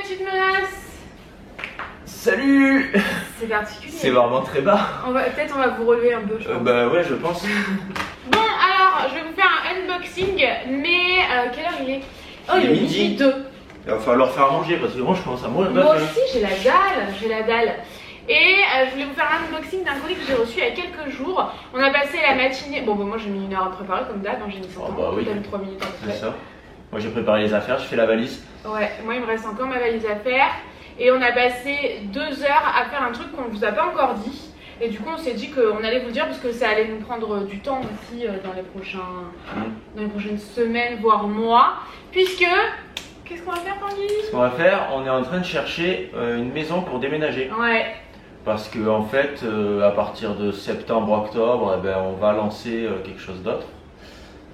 petite menace. Salut. C'est particulier. C'est vraiment très bas. Peut-être on va vous relever un peu, je pense. Bah ouais, je pense. Bon, alors, je vais vous faire un unboxing, mais quelle heure il est? Oh, il est midi 2. Il va falloir faire manger parce que moi je commence à mourir. Moi aussi, j'ai la dalle. Et je voulais vous faire un unboxing d'un colis que j'ai reçu il y a quelques jours. On a passé la matinée. Bon, bah, moi j'ai mis 1 heure à préparer comme d'hab, hein, j'ai mis 100 ans. Bah oui. T'as mis 3 minutes à peu près. C'est ça. Moi j'ai préparé les affaires, je fais la valise. Ouais, moi il me reste encore ma valise à faire. Et on a passé 2 heures à faire un truc qu'on ne vous a pas encore dit. Et du coup on s'est dit qu'on allait vous le dire parce que ça allait nous prendre du temps aussi dans les prochaines semaines, voire mois. Puisque, qu'est-ce qu'on va faire, Tanguy? Ce qu'on va faire, on est en train de chercher une maison pour déménager. Ouais. Parce que en fait, à partir de septembre-octobre, eh ben, on va lancer quelque chose d'autre,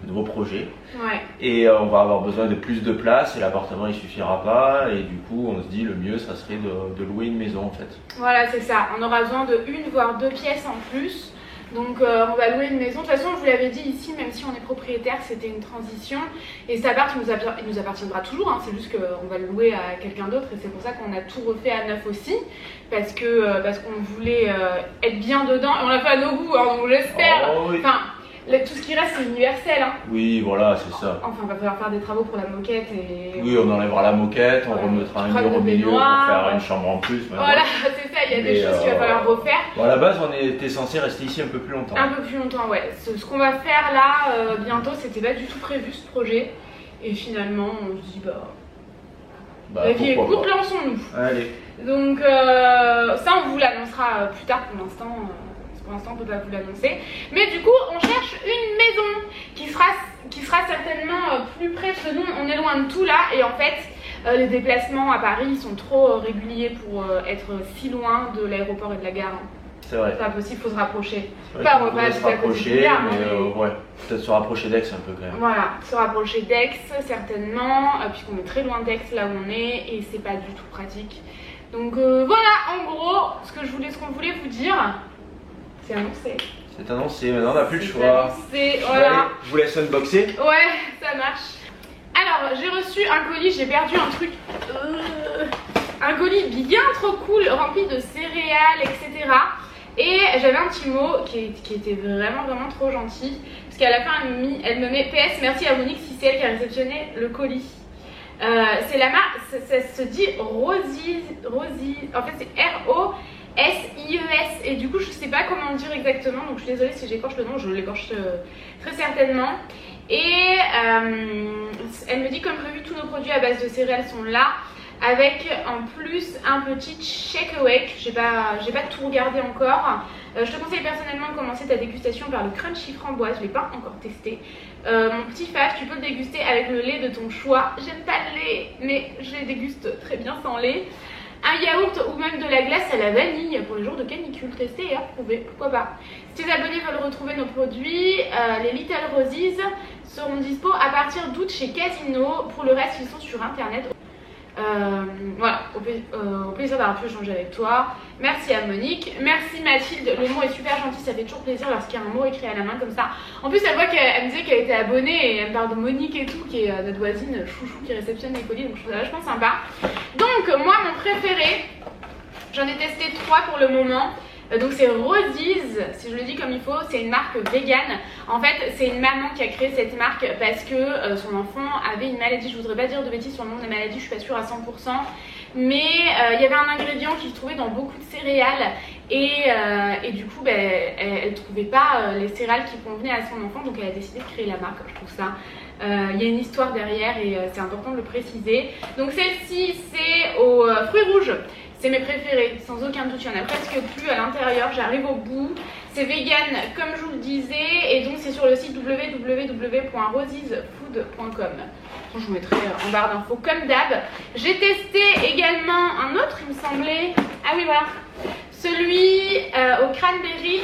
de nouveaux projets. Ouais. Et on va avoir besoin de plus de place et l'appartement il suffira pas. Et du coup, on se dit le mieux, ça serait de louer une maison en fait. Voilà, c'est ça. On aura besoin de 1 voire 2 pièces en plus. Donc on va louer une maison. De toute façon, je vous l'avais dit ici, même si on est propriétaire, c'était une transition. Et cet appart, il nous appartiendra toujours. Hein. C'est juste qu'on va le louer à quelqu'un d'autre. Et c'est pour ça qu'on a tout refait à neuf aussi. Parce qu'on voulait être bien dedans. Et on l'a fait à nos goûts, hein, donc j'espère. Oh, oui. Enfin, tout ce qui reste, c'est universel. Hein. Oui, voilà, c'est ça. Enfin, il va falloir faire des travaux pour la moquette. Oui, on enlèvera la moquette, on remettra un mur au milieu pour faire une chambre en plus. Voilà, c'est ça, il y a des choses qu'il va falloir refaire. Bon, à la base, on était censé rester ici un peu plus longtemps. Un peu plus longtemps, ouais. Ce qu'on va faire là, bientôt, c'était pas du tout prévu ce projet. Et finalement, on se dit, la vie est courte, lançons-nous. Allez. Donc, ça, on vous l'annoncera plus tard pour l'instant. Pour l'instant, on peut pas vous l'annoncer. Mais du coup, on cherche une maison qui sera certainement plus près de nous. On est loin de tout là. Et en fait, les déplacements à Paris sont trop réguliers pour être si loin de l'aéroport et de la gare. C'est vrai. C'est pas possible, il faut se rapprocher. Pas se rapprocher, mais ouais, peut-être se rapprocher d'Aix un peu quand même. Voilà, se rapprocher d'Aix certainement, puisqu'on est très loin d'Aix là où on est et c'est pas du tout pratique. Donc voilà, en gros, ce qu'on voulait vous dire, c'est annoncé. C'est annoncé, maintenant on n'a plus le choix. Annoncé, voilà. Allez, je vous laisse unboxer. Ouais, ça marche. Alors, j'ai reçu un colis, j'ai perdu un truc. Un colis bien trop cool, rempli de céréales, etc. Et j'avais un petit mot qui était vraiment trop gentil. Parce qu'à la fin, elle me met PS, merci à Monique si c'est elle qui a réceptionné le colis. C'est la marque, ça se dit Rosie, en fait c'est R-O-S-I-E-S. Et du coup, je sais pas comment dire exactement, donc je suis désolée si j'écorche le nom, je l'écorche très certainement. Et elle me dit comme prévu, tous nos produits à base de céréales sont là. Avec en plus un petit shake awake, j'ai pas tout regardé encore. Je te conseille personnellement de commencer ta dégustation par le crunchy framboise, je l'ai pas encore testé. Mon petit fave, tu peux le déguster avec le lait de ton choix. J'aime pas le lait, mais je les déguste très bien sans lait. Un yaourt ou même de la glace à la vanille pour les jours de canicule, tester et approuver, pourquoi pas. Si tes abonnés veulent retrouver nos produits, les Little Roses seront dispo à partir d'août chez Casino. Pour le reste, ils sont sur internet. Voilà, au plaisir d'avoir pu échanger avec toi. Merci à Monique, merci Mathilde, le mot est super gentil, ça fait toujours plaisir lorsqu'il y a un mot écrit à la main comme ça. En plus elle voit qu'elle me disait qu'elle était abonnée et elle me parle de Monique et tout, qui est notre voisine chouchou qui réceptionne les colis, donc je trouve ça vachement sympa. Donc moi mon préféré, j'en ai testé 3 pour le moment. Donc c'est Rosies, si je le dis comme il faut, c'est une marque vegan. En fait c'est une maman qui a créé cette marque parce que son enfant avait une maladie. Je voudrais pas dire de bêtises sur le nom de la maladie, je suis pas sûre à 100%. Mais il y avait un ingrédient qu'il trouvait dans beaucoup de céréales. Et du coup elle trouvait pas les céréales qui convenaient à son enfant. Donc elle a décidé de créer la marque, je trouve ça. Il y a une histoire derrière et c'est important de le préciser. Donc celle-ci c'est aux fruits rouges. C'est mes préférés, sans aucun doute, il y en a presque plus à l'intérieur, j'arrive au bout. C'est vegan comme je vous le disais et donc c'est sur le site www.rosiesfood.com. Je vous mettrai en barre d'infos comme d'hab. J'ai testé également un autre, il me semblait. Ah oui, voilà. Celui au cranberry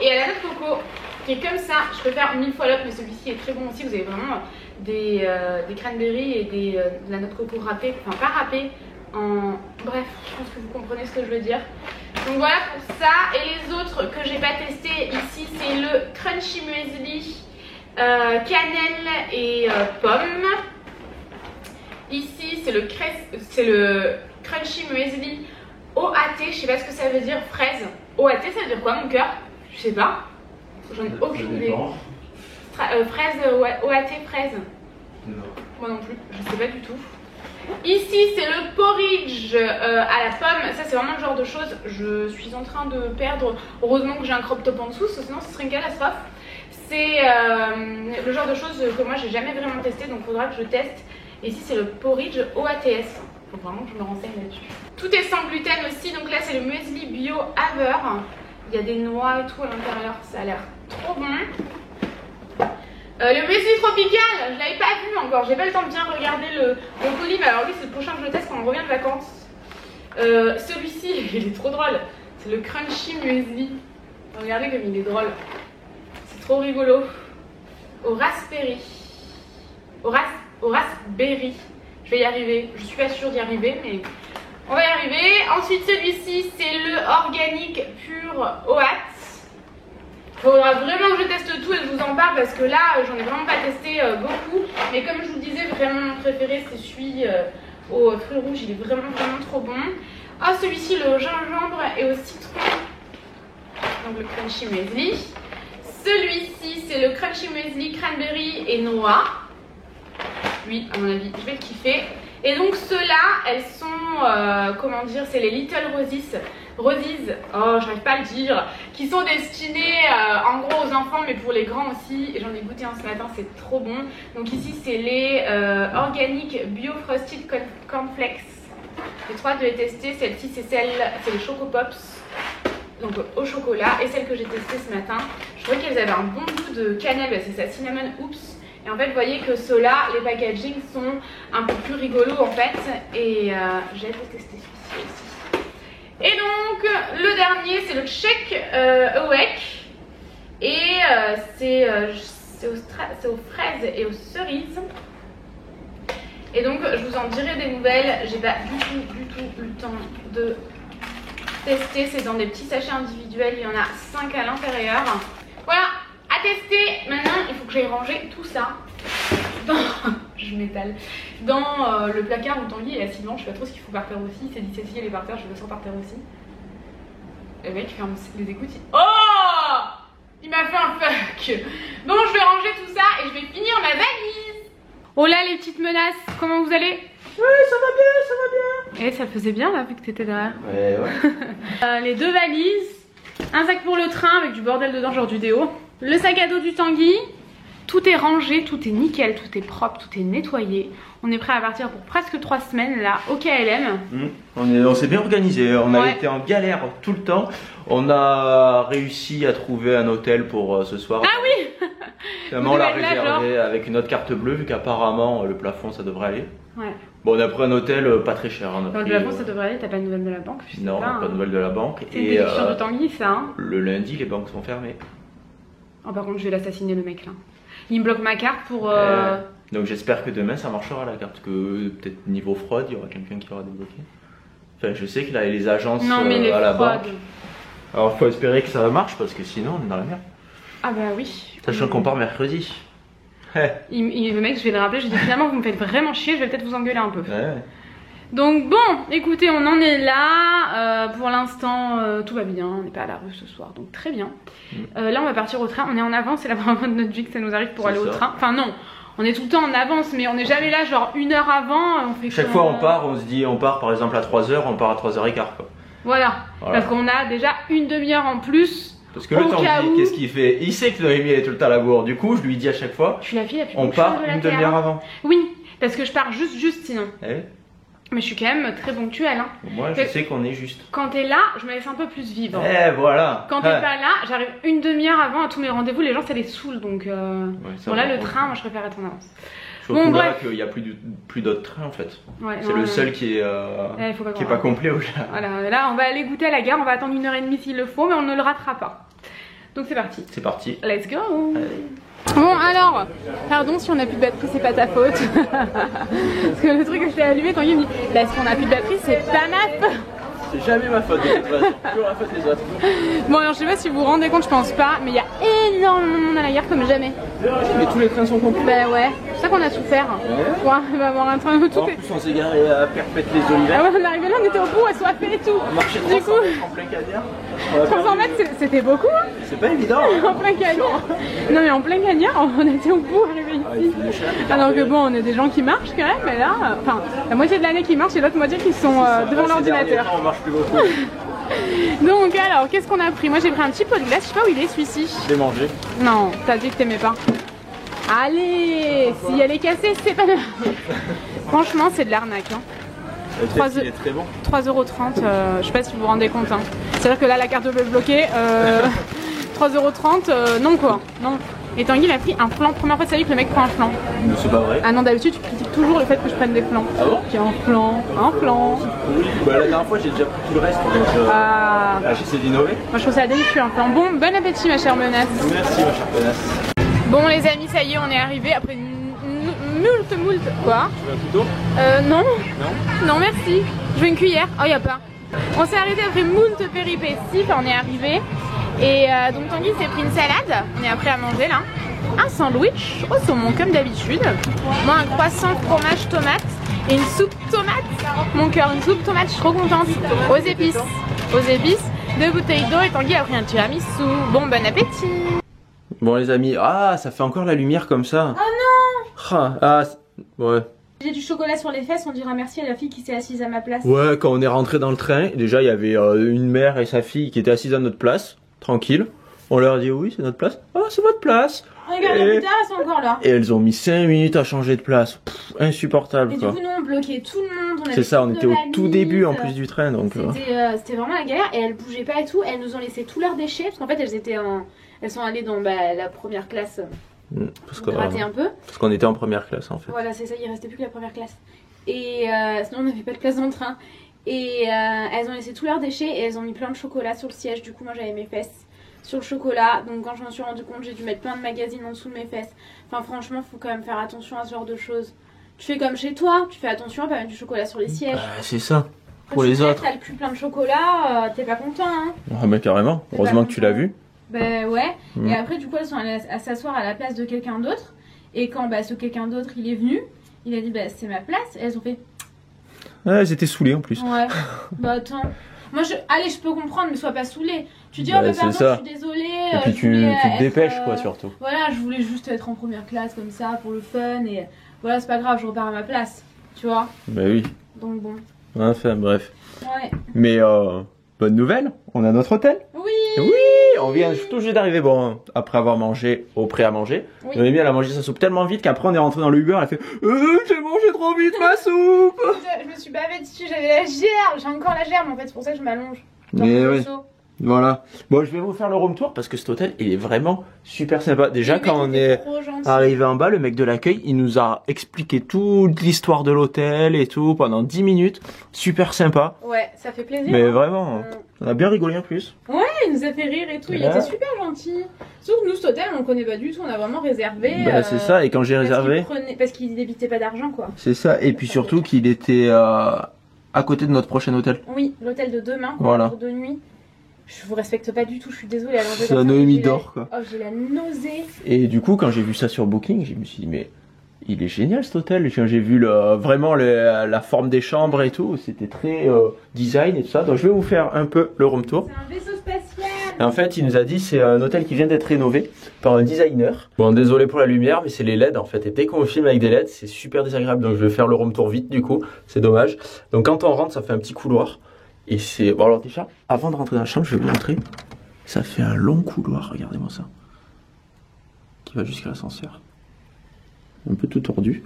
et à la noix de coco, qui est comme ça. Je préfère 1000 fois l'autre, mais celui-ci est très bon aussi. Vous avez vraiment des cranberries et de la noix de coco râpée, enfin pas râpée. Bref, je pense que vous comprenez ce que je veux dire. Donc voilà pour ça. Et les autres que j'ai pas testé ici, c'est le crunchy muesli cannelle et pomme. Ici, c'est le Crunchy Muesli OAT. Je sais pas ce que ça veut dire, fraise. OAT, ça veut dire quoi, mon cœur? Je sais pas. J'en ai aucune idée. Fraise, OAT, fraise. Non. Moi non plus, je sais pas du tout. Ici, c'est le porridge à la pomme. Ça, c'est vraiment le genre de choses. Je suis en train de perdre. Heureusement que j'ai un crop top en dessous, sinon ce serait une catastrophe. C'est le genre de choses que moi j'ai jamais vraiment testé, donc il faudra que je teste. Et ici, c'est le porridge OATS. Faut vraiment que je me renseigne là-dessus. Tout est sans gluten aussi, donc là, c'est le muesli bio Haver. Il y a des noix et tout à l'intérieur, ça a l'air trop bon. Le muesli tropical, je l'avais pas vu encore, j'ai pas le temps de bien regarder le colis, mais alors lui c'est le prochain que je teste quand on revient de vacances. Celui-ci, il est trop drôle, c'est le Crunchy Muesli. Regardez comme il est drôle, c'est trop rigolo. Au raspberry, au raspberry, je vais y arriver, je suis pas sûre d'y arriver, mais on va y arriver. Ensuite celui-ci, c'est le organique pur OAT. Faudra vraiment que je teste tout et que je vous en parle parce que là j'en ai vraiment pas testé beaucoup, mais comme je vous disais, vraiment mon préféré c'est celui au fruits rouges, il est vraiment trop bon. Ah, celui-ci, le gingembre et au citron, donc le Crunchy Muesli. Celui-ci c'est le Crunchy Muesli cranberry et noix. Oui, à mon avis je vais le kiffer. Et donc ceux-là, elles sont comment dire, c'est les Little Roses, oh j'arrive pas à le dire, qui sont destinés en gros aux enfants mais pour les grands aussi. Et j'en ai goûté un ce matin, c'est trop bon. Donc ici c'est les Organic Bio Frosted Cornflakes. J'ai trop hâte de les tester. Celle-ci c'est les Choco Pops, donc au chocolat. Et celle que j'ai testée ce matin, je trouvais qu'elles avaient un bon goût de cannelle, bah, c'est ça, cinnamon oops. Et en fait vous voyez que ceux-là, les packaging sont un peu plus rigolos en fait. Et j'ai hâte de tester celui-ci aussi. Et donc le dernier c'est le Check Awake. Et c'est aux fraises et aux cerises. Et donc je vous en dirai des nouvelles. J'ai pas du tout eu le temps de tester. C'est dans des petits sachets individuels, il y en a 5 à l'intérieur. Voilà, à tester. Maintenant il faut que j'aille ranger tout ça je m'étale dans le placard où Tanguy est assis devant. Je sais pas trop ce qu'il faut par terre aussi. Il s'est dit Cécile elle est par terre, je le sens par terre aussi. Le mec ferme les écoutes. Oh, il m'a fait un fuck. Donc je vais ranger tout ça et je vais finir ma valise. Oh là les petites menaces, comment vous allez? Oui, ça va bien. Et ça faisait bien là vu que t'étais derrière. Ouais. Les 2 valises, un sac pour le train avec du bordel dedans, genre du déo. Le sac à dos du Tanguy. Tout est rangé, tout est nickel, tout est propre, tout est nettoyé. On est prêt à partir pour presque 3 semaines là au KLM. On s'est bien organisé, on a été en galère tout le temps. On a réussi à trouver un hôtel pour ce soir. Ah oui. Finalement on l'a réservé avec une autre carte bleue vu qu'apparemment le plafond ça devrait aller. Ouais. Bon, on a pris un hôtel pas très cher. Dans le plafond ça devrait aller, t'as pas de nouvelles de la banque? Non, on n'a pas de nouvelles de la banque. C'est une pétition de Tanguy ça hein. Le lundi les banques sont fermées. Oh par contre je vais l'assassiner le mec là. Il me bloque ma carte pour... Donc j'espère que demain ça marchera la carte, que peut-être niveau fraude il y aura quelqu'un qui aura débloqué. Enfin je sais qu'il a les agences à la banque. Alors faut espérer que ça marche parce que sinon on est dans la merde. Ah bah oui. Sachant qu'on part mercredi. Le mec je vais le rappeler, je lui dis finalement vous me faites vraiment chier, je vais peut-être vous engueuler un peu. Ouais. Donc bon, écoutez, on en est là. Pour l'instant, tout va bien. On n'est pas à la rue ce soir, donc très bien. Là, on va partir au train. On est en avance. C'est la première fois de notre vie que ça nous arrive pour aller au train. Enfin non, on est tout le temps en avance, mais on n'est jamais là genre 1 heure avant. On fait chaque fois on part, on se dit on part par exemple à 3h, on part à 3h15 quoi. Voilà. Parce qu'on a déjà une demi-heure en plus. Parce que le Tanguy, qu'est-ce qu'il fait? Il sait que Noémie est tout le temps à la bourre. Du coup, je lui dis à chaque fois, je suis la fille la plus on part une demi-heure avant. Oui, parce que je pars juste sinon. Eh? Mais je suis quand même très ponctuelle. Hein. Moi, je sais qu'on est juste. Quand t'es là, je me laisse un peu plus vivre. Eh, voilà. Quand t'es pas là, j'arrive une demi-heure avant à tous mes rendez-vous. Les gens, ça les saoule. Donc, bon, là, le train, moi, je préfère être en avance. Surtout bon, là qu'il n'y a plus d'autres trains en fait. Ouais, c'est le seul qui est pas complet au Japon. Voilà, là, on va aller goûter à la gare. On va attendre 1h30 s'il le faut, mais on ne le ratera pas. Donc, c'est parti. C'est parti. Let's go. Bon alors, pardon si on a plus de batterie, c'est pas ta faute. Parce que le truc que je t'ai allumé, quand il me dit bah si on a plus de batterie, c'est pas ma faute. C'est jamais ma faute de toute façon, toujours la faute des autres. Bon alors je sais pas si vous vous rendez compte, je pense pas, mais il y a énormément de monde à la gare comme jamais. Mais tous les trains sont complets. Bah ouais, ça ça qu'on a souffert pour avoir un train tout. En plus, on s'est garé à Perpète-les-Oliviers. Ah ouais, on est arrivé là, on était au bout, assoiffés et tout. On marchait 300 mètres en plein cagnard. 300 mètres, c'était beaucoup. Hein. C'est pas évident. En plein cagnard. Non, mais en plein cagnard, on était au bout arrivé ici. Alors que bon, on est des gens qui marchent quand même, mais là, enfin, la moitié de l'année qui marche et l'autre moitié qui sont devant l'ordinateur. On marche plus beaucoup. Donc alors, qu'est-ce qu'on a pris? Moi j'ai pris un petit pot de glace, je sais pas où il est celui-ci. Je l'ai mangé. Non, t'as dit que t'aimais pas. Allez, si elle est cassée, c'est pas grave. Franchement, c'est de l'arnaque. Hein. Il est très bon. 3,30 €, je sais pas si vous vous rendez compte. Hein. C'est-à-dire que là, la carte bleue est bloquée. 3,30 €, non quoi. Non. Et Tanguy il a pris un flan. Première fois de sa vie que le mec prend un flan. Mais c'est pas vrai. Ah non, d'habitude tu critiques toujours le fait que je prenne des flans. Ah bon? J'ai un flan, un flan. Oui, bah la dernière fois j'ai déjà pris tout le reste. Donc j'essaie d'innover. Moi je trouve ça délicieux un flan. Bon, bon appétit ma chère menace. Merci ma chère menace. Bon les amis, ça y est, on est arrivé après moult. Quoi? Tu veux un couteau? Non. Non? Non merci. Je veux une cuillère. Oh y a pas. On s'est arrêté après moult péripéties, enfin on est arrivé. Et donc Tanguy s'est pris une salade, on est après à manger là. Un sandwich au saumon comme d'habitude. Moi un croissant fromage tomate et une soupe tomate. Mon cœur, une soupe tomate, je suis trop contente. Aux épices. Aux épices. 2 bouteilles d'eau et Tanguy a pris un tiramisu. Bon appétit. Bon les amis, ça fait encore la lumière comme ça. Oh non. Ouais. J'ai du chocolat sur les fesses, on dira merci à la fille qui s'est assise à ma place. Ouais, quand on est rentré dans le train, déjà il y avait une mère et sa fille qui étaient assises à notre place, tranquille. On leur a dit oui, c'est notre place. Ah, c'est votre place. Regarde, plus tard, elles sont encore là. Et elles ont mis 5 minutes à changer de place. Pff, insupportable. Et quoi. Du coup, nous on bloquait tout le monde. C'est ça, on était au tout début en plus du train. Donc c'était vraiment la galère et elles bougeaient pas et tout. Elles nous ont laissé tous leurs déchets parce qu'en fait elles sont allées dans la première classe. Parce qu'on était en première classe en fait. Voilà, c'est ça, il restait plus que la première classe. Et sinon on n'avait pas de place dans le train. Et elles ont laissé tous leurs déchets et elles ont mis plein de chocolat sur le siège. Du coup, moi j'avais mes fesses sur le chocolat. Donc quand je m'en suis rendu compte, j'ai dû mettre plein de magazines en dessous de mes fesses. Enfin franchement, faut quand même faire attention à ce genre de choses. Tu fais comme chez toi, tu fais attention à pas mettre du chocolat sur les sièges. C'est ça. Pour les autres. T'as le cul plein de chocolat, t'es pas content hein. Ah bah carrément, heureusement que tu l'as vu. Bah ouais, et après du coup elles sont allées à s'asseoir à la place de quelqu'un d'autre. Et quand ce quelqu'un d'autre il est venu, il a dit c'est ma place. Et elles ont fait... Ouais, elles étaient saoulées en plus. Ouais, bah attends. Moi allez, je peux comprendre, mais sois pas saoulée. Tu dis pardon, je suis désolée. Et puis tu te dépêches quoi surtout. Voilà, je voulais juste être en première classe comme ça pour le fun. Et voilà, c'est pas grave, je repars à ma place. Tu vois. Bah oui. Donc bon. Enfin bref. Ouais. Mais bonne nouvelle, on a notre hôtel. Oui. Oui, on vient tout juste d'arriver, bon, après avoir mangé au prêt à manger. Oui. On elle a mangé sa soupe tellement vite qu'après on est rentré dans le Uber, elle a fait j'ai mangé trop vite ma soupe. Je me suis bavée dessus, j'avais la gerbe, j'ai encore la gerbe en fait, c'est pour ça que je m'allonge. Mais oui. Voilà. Bon, je vais vous faire le room tour parce que cet hôtel, il est vraiment super sympa. Déjà, quand on est arrivé en bas, le mec de l'accueil, il nous a expliqué toute l'histoire de l'hôtel et tout pendant 10 minutes. Super sympa. Ouais, ça fait plaisir. Mais vraiment, on a bien rigolé en plus. Ouais, il nous a fait rire et tout. Il était super gentil. Sauf que nous, cet hôtel, on le connaît pas du tout. On a vraiment réservé. C'est ça. Et quand j'ai réservé. Parce qu'il débitait pas d'argent, quoi. C'est ça. Et puis surtout qu'il était à côté de notre prochain hôtel. Oui, l'hôtel de demain. Voilà. De nuit. Je vous respecte pas du tout, je suis désolée. C'est la Noémie d'or quoi. Oh, j'ai la nausée. Et du coup, quand j'ai vu ça sur Booking, je me suis dit, mais il est génial cet hôtel. Quand j'ai vu vraiment la forme des chambres et tout, c'était très design et tout ça. Donc je vais vous faire un peu le room tour. C'est un vaisseau spatial. Et en fait, il nous a dit c'est un hôtel qui vient d'être rénové par un designer. Bon, désolé pour la lumière, mais c'est les LED en fait. Et dès qu'on filme avec des LED, c'est super désagréable. Donc je vais faire le room tour vite du coup, c'est dommage. Donc quand on rentre, ça fait un petit couloir. Et c'est... Bon alors déjà, avant de rentrer dans la chambre, je vais vous montrer. Ça fait un long couloir, regardez-moi ça. Qui va jusqu'à l'ascenseur. Un peu tout tordu.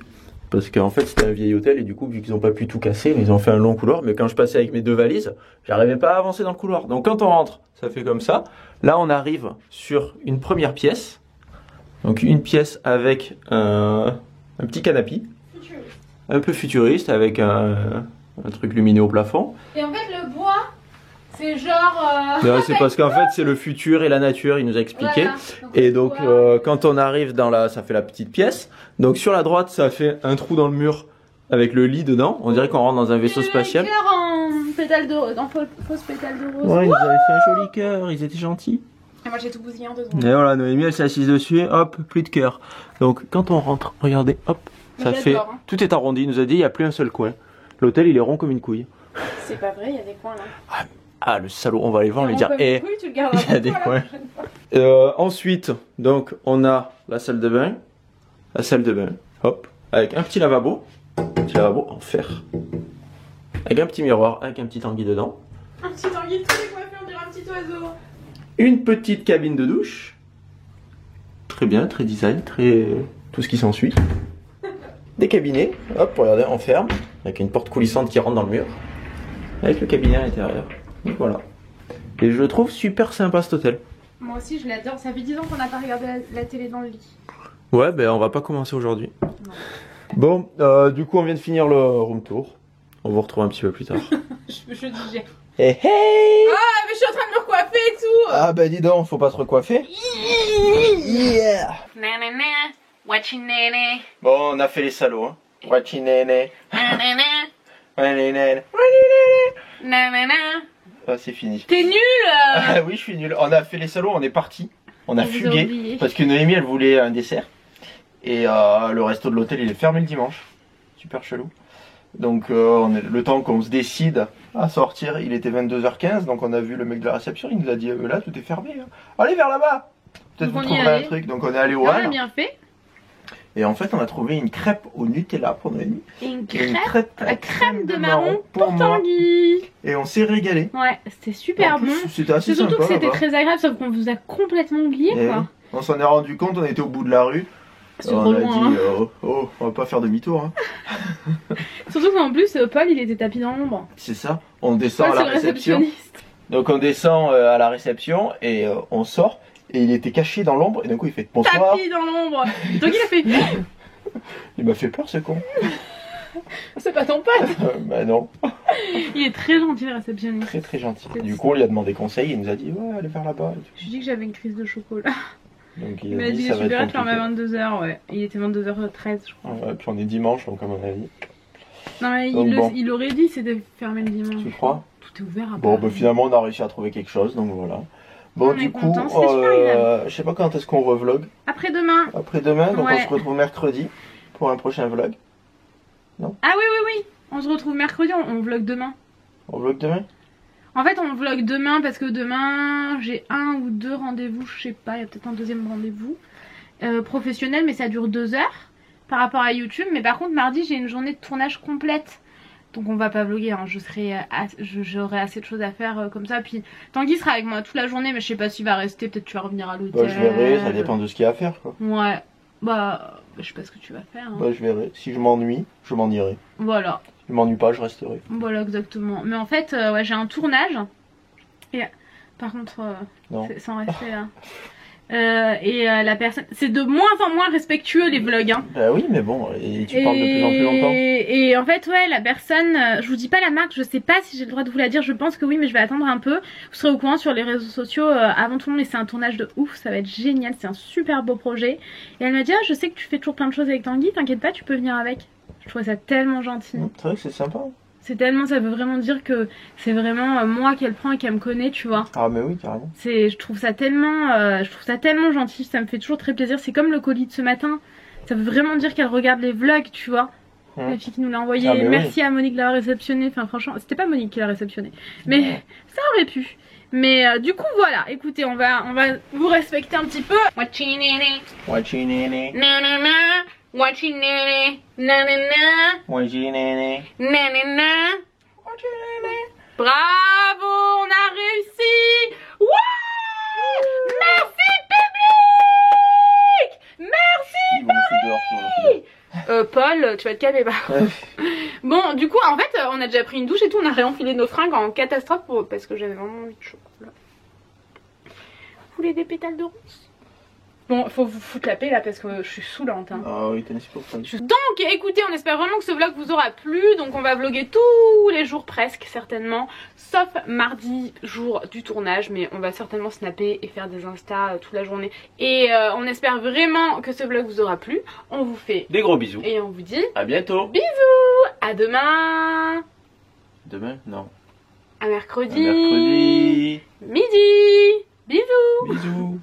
Parce qu'en fait c'était un vieil hôtel et du coup vu qu'ils n'ont pas pu tout casser, ils ont fait un long couloir. Mais quand je passais avec mes 2 valises, j'arrivais pas à avancer dans le couloir. Donc quand on rentre, ça fait comme ça. Là on arrive sur une première pièce. Donc une pièce avec un petit canapé. Un peu futuriste avec un truc lumineux au plafond. Et en fait le bois, c'est genre... C'est parce qu'en fait c'est le futur et la nature, il nous a expliqué. Voilà. Et donc quand on arrive dans ça fait la petite pièce. Donc sur la droite ça fait un trou dans le mur avec le lit dedans. On dirait qu'on rentre dans un vaisseau spatial. En pétale de rose, en fausse pétale de rose. Ouais, ils avaient fait un joli cœur, ils étaient gentils. Et moi j'ai tout bousillé en 2 secondes. Et voilà, Noémie elle s'est assise dessus, hop, plus de cœur. Donc quand on rentre, regardez, hop, Ça fait... Hein. Tout est arrondi, il nous a dit il n'y a plus un seul coin. L'hôtel il est rond comme une couille. C'est pas vrai, il y a des coins là. Ah le salaud, on va aller voir, lui dire il y a des coins. Ensuite, donc on a la salle de bain. La salle de bain, hop, avec un petit lavabo. Un petit lavabo en fer. Avec un petit miroir, avec un petit tanguy dedans. Un petit tanguy, tous les coiffés, on dirait un petit oiseau. Une petite cabine de douche. Très bien, très design, très... tout ce qui s'ensuit. Des cabinets, hop, regardez, on ferme. Avec une porte coulissante qui rentre dans le mur. Avec le cabinet à l'intérieur. Donc voilà. Et je le trouve super sympa cet hôtel. Moi aussi je l'adore, ça fait 10 ans qu'on n'a pas regardé la télé dans le lit. Ouais, ben on va pas commencer aujourd'hui. Bon, du coup on vient de finir le room tour. On vous retrouve un petit peu plus tard. je digère. Hey hey! Ah, mais je suis en train de me recoiffer et tout! Ah, bah dis donc, faut pas se recoiffer. Yeah! Nanana, watching nene. Bon, on a fait les salauds, hein. Watching nene. Nanana. Nanana. Ah, c'est fini. T'es nul! Ah oui, je suis nul. On a fait les salauds, on est parti. On a fugué. Parce que Noémie, elle voulait un dessert. Et le resto de l'hôtel, il est fermé le dimanche. Super chelou. Donc le temps qu'on se décide à sortir, il était 22h15, donc on a vu le mec de la réception, il nous a dit là tout est fermé, hein. Allez vers là-bas, peut-être vous trouverez un truc. Donc on est allé au hall. On a bien fait. Et en fait on a trouvé une crêpe au Nutella pour Noémie. Et une crêpe à crème de marron pour Tanguy. Et on s'est régalé. Ouais, c'était super bon. C'était assez sympa. Surtout que c'était très agréable, sauf qu'on vous a complètement oublié quoi. On s'en est rendu compte, on était au bout de la rue. On a dit, on va pas faire demi-tour. Hein. Surtout qu'en plus, Paul, il était tapis dans l'ombre. C'est ça, on descend à la réception. Donc on descend à la réception et on sort. Et il était caché dans l'ombre et d'un coup il fait bonsoir. Tapis dans l'ombre. Donc il a fait... Il m'a fait peur ce con. C'est pas ton pote. Bah non. Il est très gentil le réceptionniste. Très très gentil. Du coup on lui a demandé conseil et il nous a dit ouais allez vers là-bas. Je lui ai dit que j'avais une crise de chocolat. Donc il m'a dit que je verrais te fermer à 22h, ouais. Il était 22h13 je crois. Ouais, puis on est dimanche donc à mon avis. Non mais il aurait dit c'était fermé le dimanche. Tu crois? Tout est ouvert à Bon bah finalement on a réussi à trouver quelque chose donc voilà. Bon on du coup, je sais pas quand est-ce qu'on revlog. Après-demain. Après-demain, donc on se retrouve mercredi pour un prochain vlog. Non? Ah oui, on se retrouve mercredi, on vlog demain. On vlog demain? En fait on vlog demain parce que demain j'ai 1 ou 2 rendez-vous, je sais pas, il y a peut-être un deuxième rendez-vous professionnel mais ça dure 2 heures par rapport à YouTube. Mais par contre mardi j'ai une journée de tournage complète. Donc on va pas vlogger, hein. J'aurai assez de choses à faire comme ça. Puis Tanguy sera avec moi toute la journée mais je sais pas s'il va rester, peut-être tu vas revenir à l'hôtel. Bah je verrai, ça dépend de ce qu'il y a à faire quoi. Ouais, bah je sais pas ce que tu vas faire. Hein. Bah je verrai, si je m'ennuie, je m'en irai. Voilà. Si je m'ennuie pas, je resterai. Voilà exactement. Mais en fait, ouais, j'ai un tournage. Et par contre, sans rester là. La personne, c'est de moins en moins respectueux les vlogs hein. Bah oui mais bon, et tu parles de plus en plus longtemps. Et en fait ouais la personne, je vous dis pas la marque, je sais pas si j'ai le droit de vous la dire, je pense que oui mais je vais attendre un peu. Vous serez au courant sur les réseaux sociaux avant tout le monde et c'est un tournage de ouf, ça va être génial, c'est un super beau projet. Et elle m'a dit je sais que tu fais toujours plein de choses avec Tanguy, t'inquiète pas tu peux venir avec. Je trouve ça tellement gentil. C'est vrai que c'est sympa. C'est tellement, ça veut vraiment dire que c'est vraiment moi qu'elle prend et qu'elle me connaît, tu vois. Ah mais oui carrément. Je trouve ça tellement gentil, ça me fait toujours très plaisir. C'est comme le colis de ce matin, ça veut vraiment dire qu'elle regarde les vlogs, tu vois. La fille qui nous l'a envoyé. Ah, merci à Monique de l'avoir réceptionné. Enfin franchement, c'était pas Monique qui l'a réceptionné, mais ça aurait pu. Mais du coup voilà, écoutez, on va vous respecter un petit peu. Watching nene. Watching nene. Nanana. Watching nene. Nanana. Watching nene. Nanana. Watching nene. Bravo, on a réussi. Ouais. Merci public. Merci Paris. Paul, tu vas te calmer par contre. Bon, du coup, en fait, on a déjà pris une douche et tout, on a réenfilé nos fringues en catastrophe parce que j'avais vraiment envie de chocolat. Vous voulez des pétales de rose? Bon, faut vous foutre la paix là parce que je suis saoulante hein. Ah oui, t'es insupportable. Donc écoutez, on espère vraiment que ce vlog vous aura plu. Donc on va vlogger tous les jours presque certainement. Sauf mardi, jour du tournage. Mais on va certainement snapper et faire des Insta toute la journée. Et on espère vraiment que ce vlog vous aura plu. On vous fait des gros bisous. Et on vous dit à bientôt. Bisous. À demain. Demain? Non. À mercredi. À mercredi. Midi. Bisous. Bisous.